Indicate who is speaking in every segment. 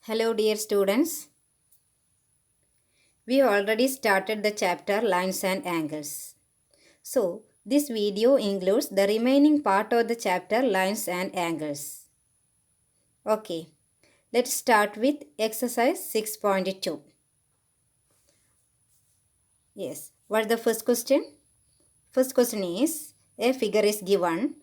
Speaker 1: Hello dear students, we already started the chapter Lines and Angles. So, this video includes the remaining part of the chapter Lines and Angles. Okay, let's start with exercise 6.2. Yes, what's the first question? First question is, a figure is given.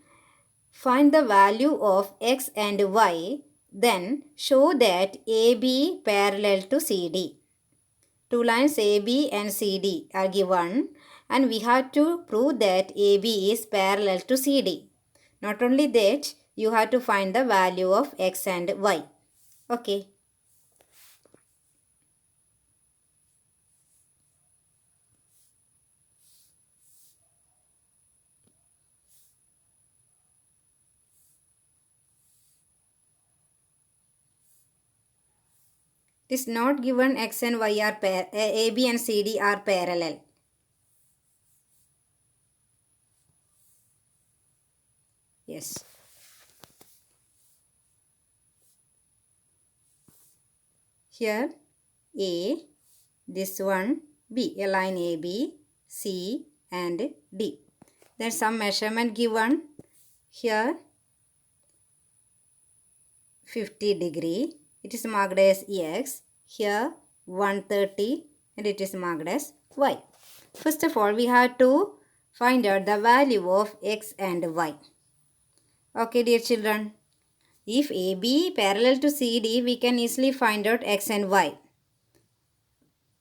Speaker 1: Find the value of x and y, then show that AB parallel to CD. Two lines AB and CD are given and we have to prove that AB is parallel to CD. Not only that, you have to find the value of x and y. Okay. It is not given x and y are AB and CD are parallel. Yes. Here A, this one B, a line AB, C and D. Then some measurement given. Here 50 degree. It is marked as X. Here 130 and it is marked as Y. First of all, we have to find out the value of X and Y. Okay, dear children. If AB parallel to CD, we can easily find out X and Y.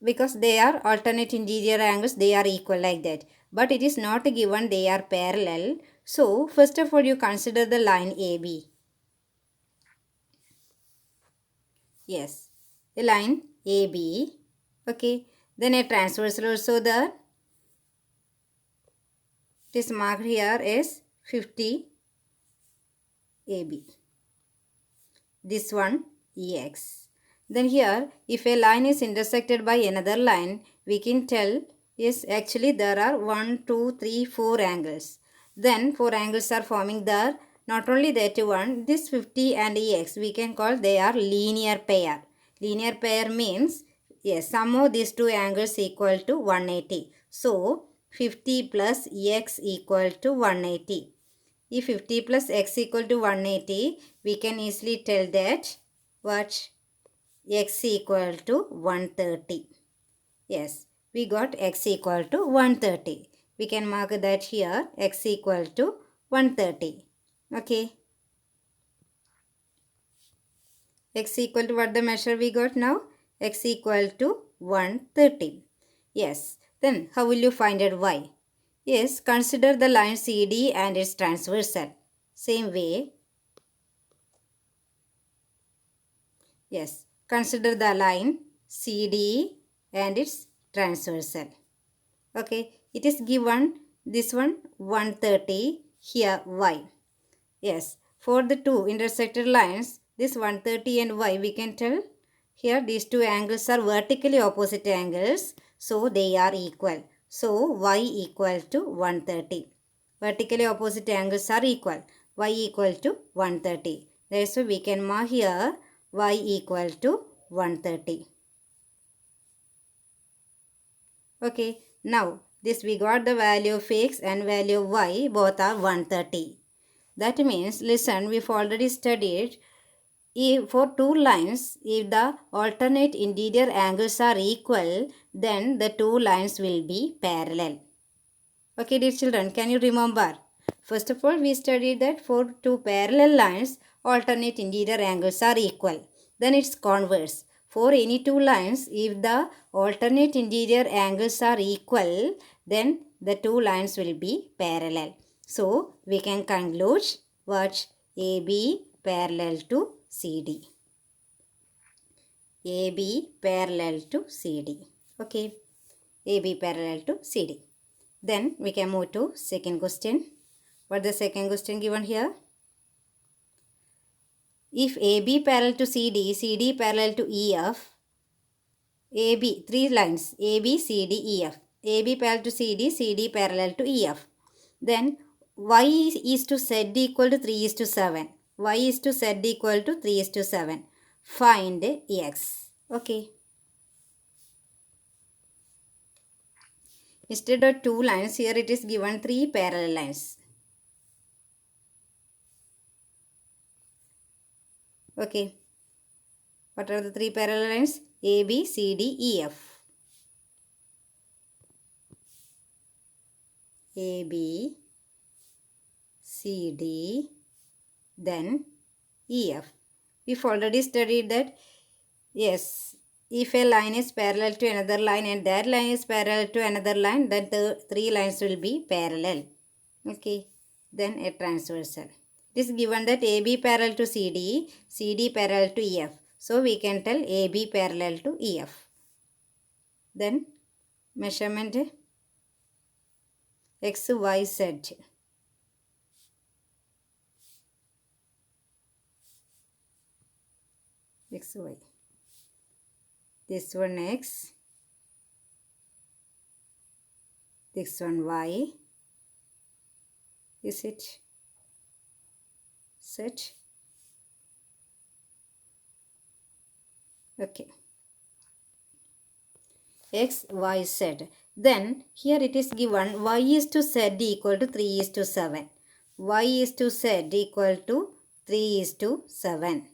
Speaker 1: Because they are alternate interior angles, they are equal like that. But it is not given they are parallel. So, first of all, you consider the line AB. Yes, a line AB. Okay, then a transversal also there. It is marked here as 50 AB. This one EX. Then here, if a line is intersected by another line, we can tell, yes, actually there are 1, 2, 3, 4 angles. Then 4 angles are forming there. Not only that one, this 50 and EX, we can call they are linear pair. Linear pair means, yes, sum of these two angles equal to 180. So, 50 plus X equal to 180. If 50 plus X equal to 180, we can easily tell that what? X equal to 130. Yes, we got X equal to 130. We can mark that here, X equal to 130. Okay. X equal to what the measure we got now? X equal to 130. Yes. Then how will you find out Y? Yes, consider the line CD and its transversal. Same way. Yes, consider the line CD and its transversal. Okay, it is given this one 130, here Y. Yes, for the two intersected lines, this 130 and Y, we can tell here these two angles are vertically opposite angles. So, they are equal. So, Y equal to 130. Vertically opposite angles are equal. Y equal to 130. That's why we can mark here Y equal to 130. Okay, now this we got the value of X and value of Y, both are 130. That means, listen, we've already studied, if for two lines, if the alternate interior angles are equal, then the two lines will be parallel. Okay, dear children, can you remember? First of all, we studied that for two parallel lines, alternate interior angles are equal. Then it's converse. For any two lines, if the alternate interior angles are equal, then the two lines will be parallel. So, we can conclude what? AB parallel to CD. AB parallel to CD. Okay. AB parallel to CD. Then we can move to second question. What the second question given here? If AB parallel to CD, CD parallel to EF, AB, three lines, AB, CD, EF. AB parallel to CD, CD parallel to EF. Then Y is to Z equal to 3 is to 7. Y is to Z equal to 3 is to 7. find x. Okay. Instead of 2 lines, here it is given 3 parallel lines. Okay. What are the 3 parallel lines? A, B, C, D, E, F. A, B, C, D, then E, F. We've already studied that, yes, if a line is parallel to another line and that line is parallel to another line, then the 3 lines will be parallel. Okay, then a transversal. It is given that AB parallel to CD, CD parallel to EF. So we can tell AB parallel to EF. Then measurement X, Y, Z. X, Y. This one X. This one Y. Is it Z? Okay. X, Y, Z. Then here it is given Y is to Z equal to 3 is to 7. Y is to Z equal to 3 is to 7.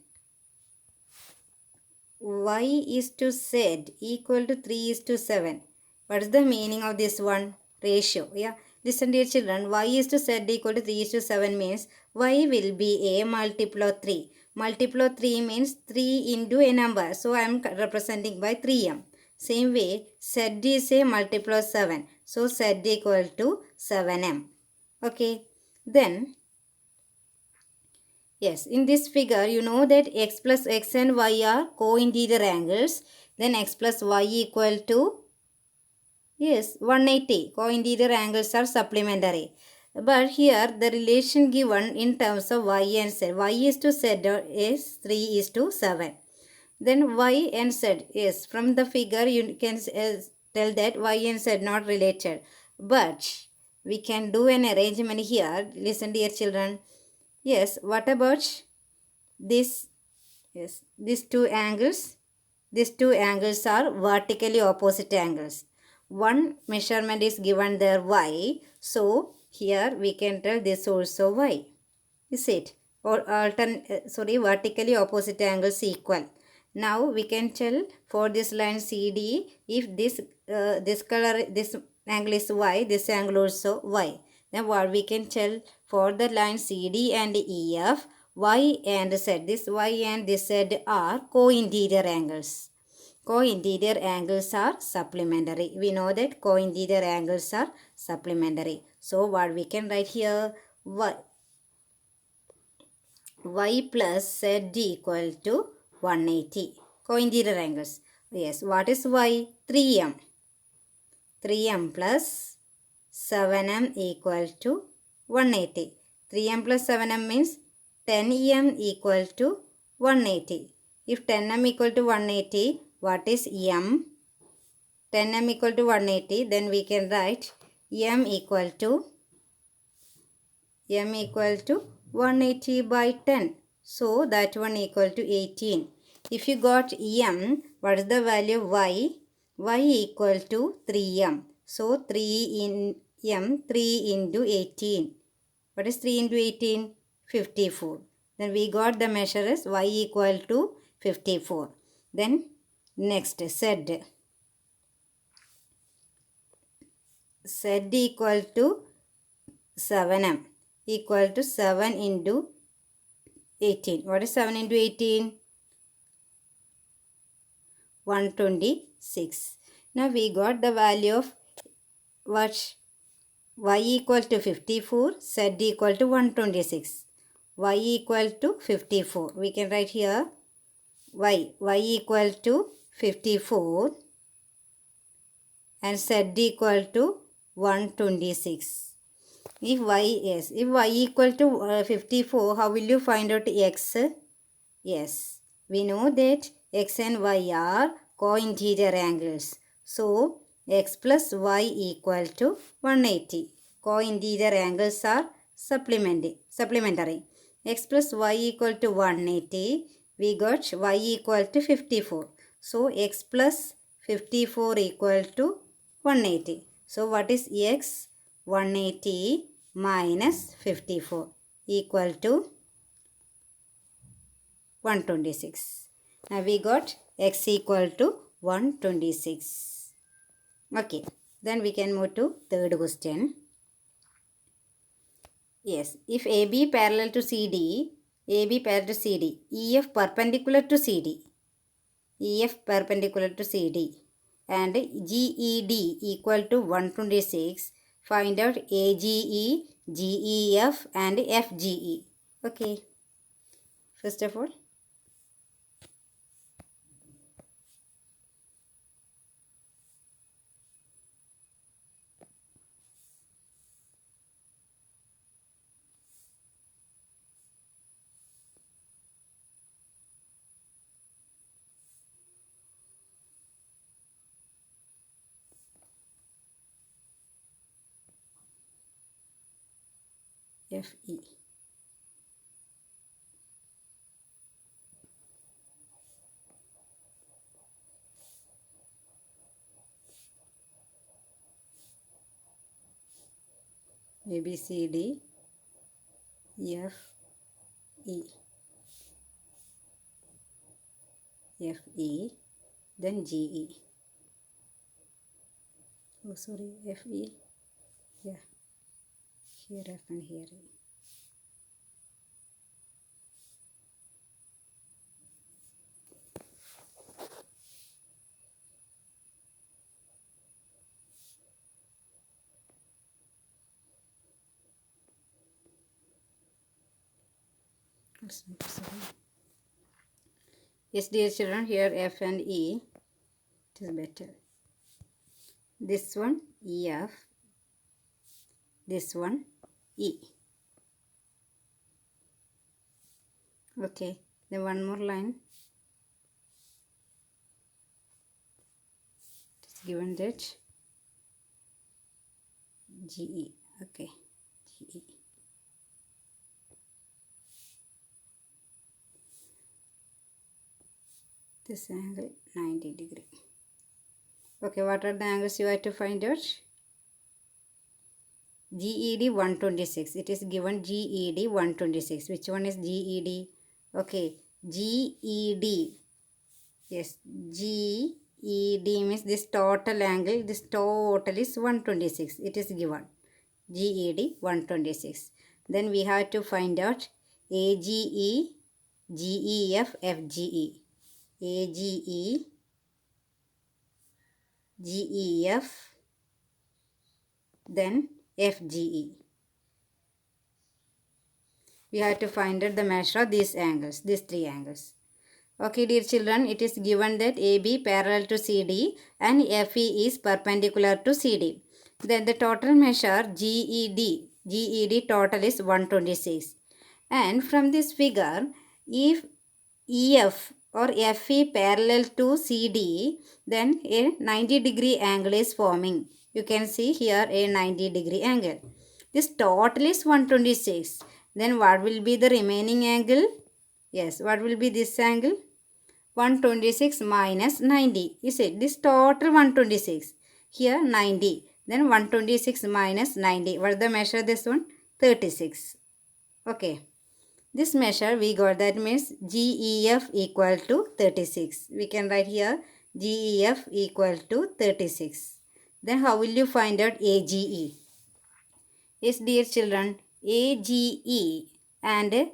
Speaker 1: Y is to Z equal to 3 is to 7. What is the meaning of this one? Ratio. Yeah. Listen dear children. Y is to Z equal to 3 is to 7 means Y will be a multiple of 3. Multiple of 3 means 3 into a number. So I am representing by 3m. Same way Z is a multiple of 7. So Z equal to 7m. Okay. Then yes, in this figure, you know that x plus x and y are co-interior angles. Then x plus y equal to, yes, 180. Co-interior angles are supplementary. But here, the relation given in terms of y and z. Y is to z is 3 is to 7. Then y and z, yes, from the figure you can tell that y and z not related. But we can do an arrangement here. Listen dear children. Yes, what about this? Yes, these two angles are vertically opposite angles. One measurement is given there y. So here we can tell this also y. Is it? Or vertically opposite angles equal. Now we can tell for this line CD, if this angle is y, this angle also y. Then what we can tell for the line CD and EF, y and z, this y and this z are co-interior angles. Co-interior angles are supplementary. We know that co-interior angles are supplementary. So what we can write here, y plus z equal to 180. Co-interior angles. Yes, what is y? 3m. 3m plus 7m equal to 180. 3m plus 7m means 10m equal to 180. If 10m equal to 180, what is m? 10m equal to 180, then we can write m equal to 180 by 10. So that one equal to 18. If you got m, what is the value of y? Y equal to 3m. So 3 into 18. What is 3 into 18? 54. Then we got the measure as y equal to 54. Then next z. Z equal to 7m equal to 7 into 18. What is 7 into 18? 126. Now we got the value of what? Y equal to 54, Z equal to 126. Y equal to 54. We can write here y equal to 54 and Z equal to 126. If y equal to 54, how will you find out x? Yes, we know that x and y are co-interior angles. So, x plus y equal to 180. Co-interior angles are supplementary. X plus y equal to 180. we got y equal to 54. So x plus 54 equal to 180. So what is x? 180 minus 54 equal to 126. Now we got x equal to 126. Okay, then we can move to third question. Yes, if AB parallel to CD, AB parallel to CD, EF perpendicular to CD, EF perpendicular to CD, and GED equal to 126, find out AGE, GEF and FGE. Okay, first of all, FE. ABCD, F, E, F, E, then GE. Oh, sorry, F, E, yeah, here F and here E. Yes, dear children, here F and E, it is better. This one EF, this one E. Okay, then one more line. It is given that GE. Okay, GE. This angle 90 degree. Okay, what are the angles you have to find out? GED 126. It is given GED 126. Which one is GED? Okay, GED. Yes, GED means this total angle. This total is 126. It is given. GED 126. Then we have to find out AGE, GEF, FGE. AGE, GEF, then FGE. We have to find out the measure of these angles, these three angles. Okay, dear children, it is given that AB parallel to CD and FE is perpendicular to CD. Then the total measure GED total is 126. And from this figure, if EF or FE parallel to CD, then a 90 degree angle is forming. You can see here a 90 degree angle. This total is 126. Then what will be the remaining angle? Yes, what will be this angle? 126 minus 90. You see, this total 126. Here 90. Then 126 minus 90. What is the measure this one? 36. Okay. This measure we got, that means GEF equal to 36. We can write here GEF equal to 36. Then how will you find out AGE? Yes, dear children, AGE and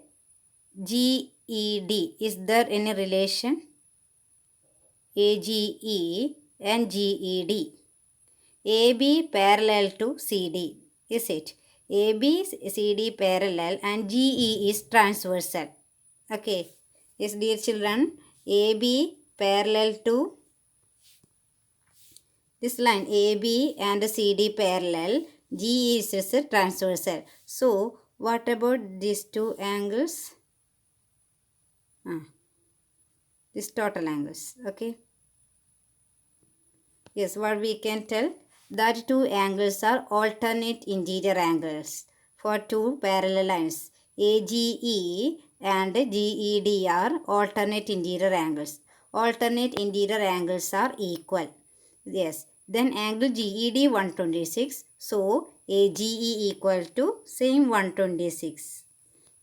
Speaker 1: GED, is there any relation? AGE and GED. AB parallel to CD, is it? AB CD parallel and GE is transversal. Okay. Yes, dear children, AB parallel to this line, AB and CD parallel, GE is a transversal. So, what about these two angles? These total angles. Okay. Yes, what we can tell? That two angles are alternate interior angles for two parallel lines. AGE and GED are alternate interior angles. Alternate interior angles are equal. Yes. Then angle GED 126. So AGE equal to same 126.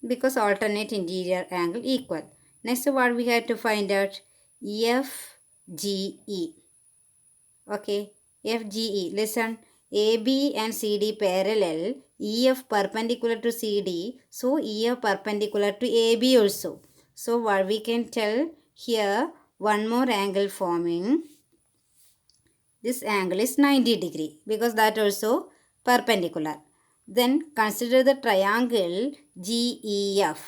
Speaker 1: Because alternate interior angle equal. Next what we have to find out? FGE. Okay. FGE. Listen. AB and CD parallel. EF perpendicular to CD. So EF perpendicular to AB also. So what we can tell here, one more angle forming. This angle is 90 degree because that also perpendicular. Then consider the triangle GEF.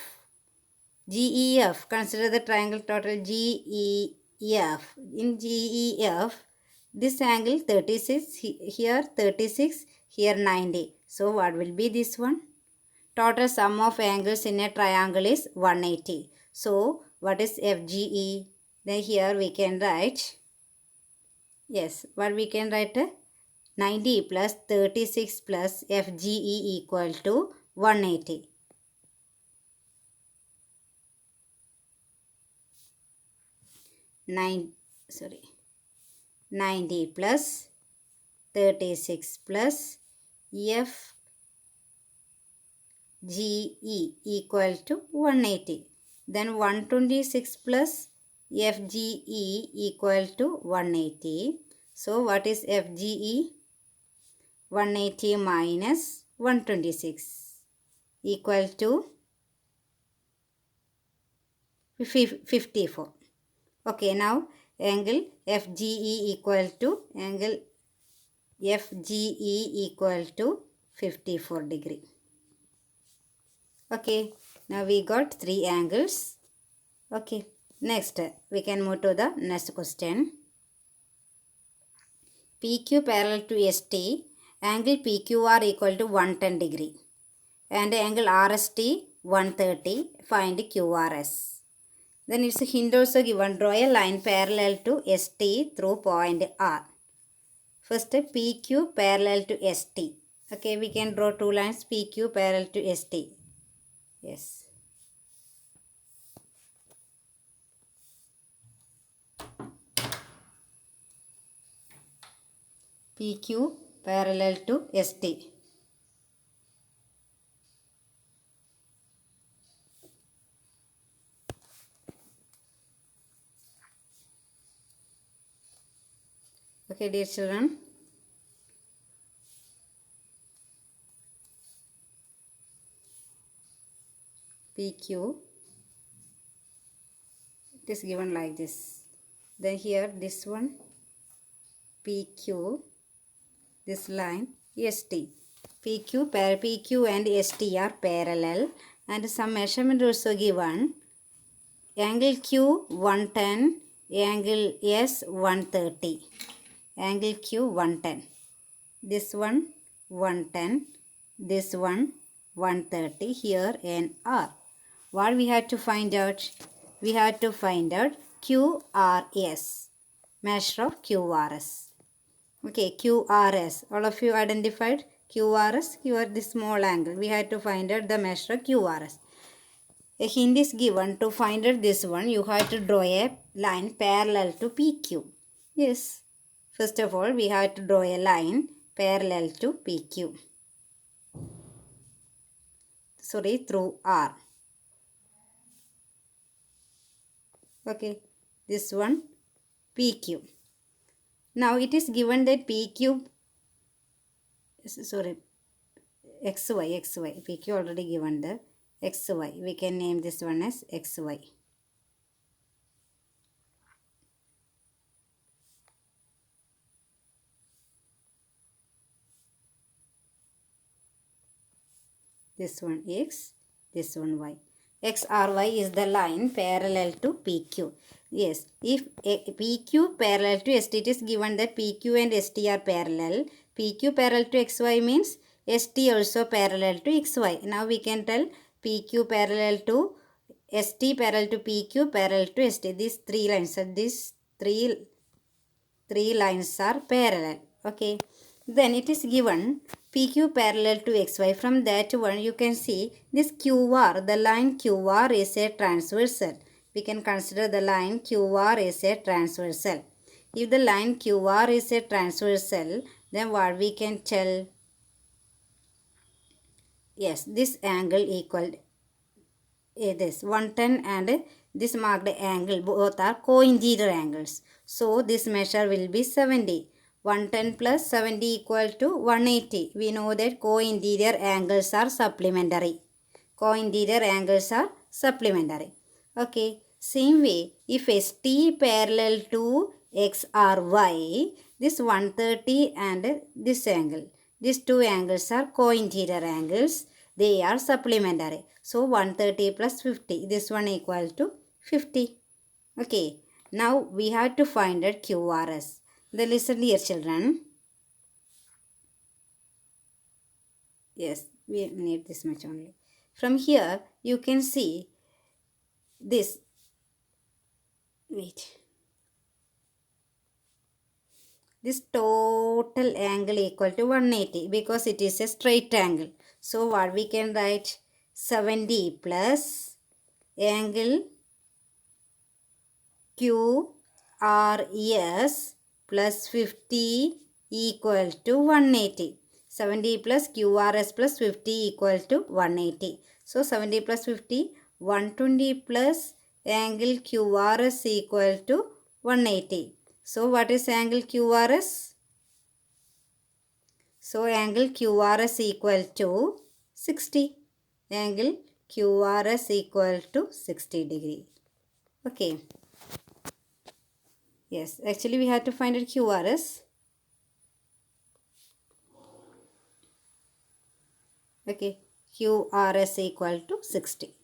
Speaker 1: GEF, consider the triangle total GEF. In GEF, this angle 36, here 36, here 90. So what will be this one? Total sum of angles in a triangle is 180. So what is FGE? Then here we can write, yes, what we can write? 90 plus 36 plus FGE equal to 180. 90 plus 36 plus FGE equal to 180. Then 126 plus FGE equal to 180. So what is FGE? 180 minus 126 equal to 54. Okay, now angle FGE equal to 54 degree. Okay, now we got three angles. Okay, next we can move to the next question. PQ parallel to ST, angle PQR equal to 110 degree and angle RST 130, find QRS. Then it's a hint also given, draw a line parallel to ST through point R. First PQ parallel to ST. Okay, we can draw two lines PQ parallel to ST. Yes. PQ parallel to ST. Okay, dear children. PQ, it is given like this. Then here this one PQ, this line ST. PQ and ST are parallel and some measurement also given. Angle Q 110, angle S 130. Angle Q 110. This one 110, this one 130, here and R. What we have to find out? We have to find out QRS, measure of QRS. Okay, QRS. All of you identified QRS? Here the small angle. We have to find out the measure of QRS. A hint is given to find out this one. You have to draw a line parallel to PQ. Yes. First of all, we have to draw a line parallel to PQ. Sorry, through R. Okay, this one PQ. Now it is given that PQ, sorry, XY, PQ already given the XY. We can name this one as XY. This one X, this one Y. XRY is the line parallel to PQ. Yes, if PQ parallel to ST, it is given that PQ and ST are parallel. PQ parallel to XY means ST also parallel to XY. Now we can tell PQ parallel to ST parallel to PQ parallel to ST. These three lines are parallel. Okay. Then it is given PQ parallel to XY. From that one you can see this QR, the line QR is a transversal. We can consider the line QR is a transversal. If the line QR is a transversal, then what we can tell? Yes, this angle equal this 110 and this marked angle both are co-interior angles. So this measure will be 70. 110 plus 70 equal to 180. We know that co-interior angles are supplementary. Co-interior angles are supplementary. Okay. Same way, if ST parallel to X or Y, this 130 and this angle. These two angles are co-interior angles. They are supplementary. So 130 plus 50. This one equal to 50. Okay. Now we have to find out QRS. Then listen here children. Yes, we need this much only. From here you can see this. Wait. This total angle equal to 180 because it is a straight angle. So what we can write? 70 plus angle QRS plus 50 equal to 180. 70 plus QRS plus 50 equal to 180. So 70 plus 50, 120 plus angle QRS equal to 180. So what is angle QRS? So angle QRS equal to 60. Angle QRS equal to 60 degree. Okay. Yes, actually we have to find out QRS. Okay, QRS equal to 60.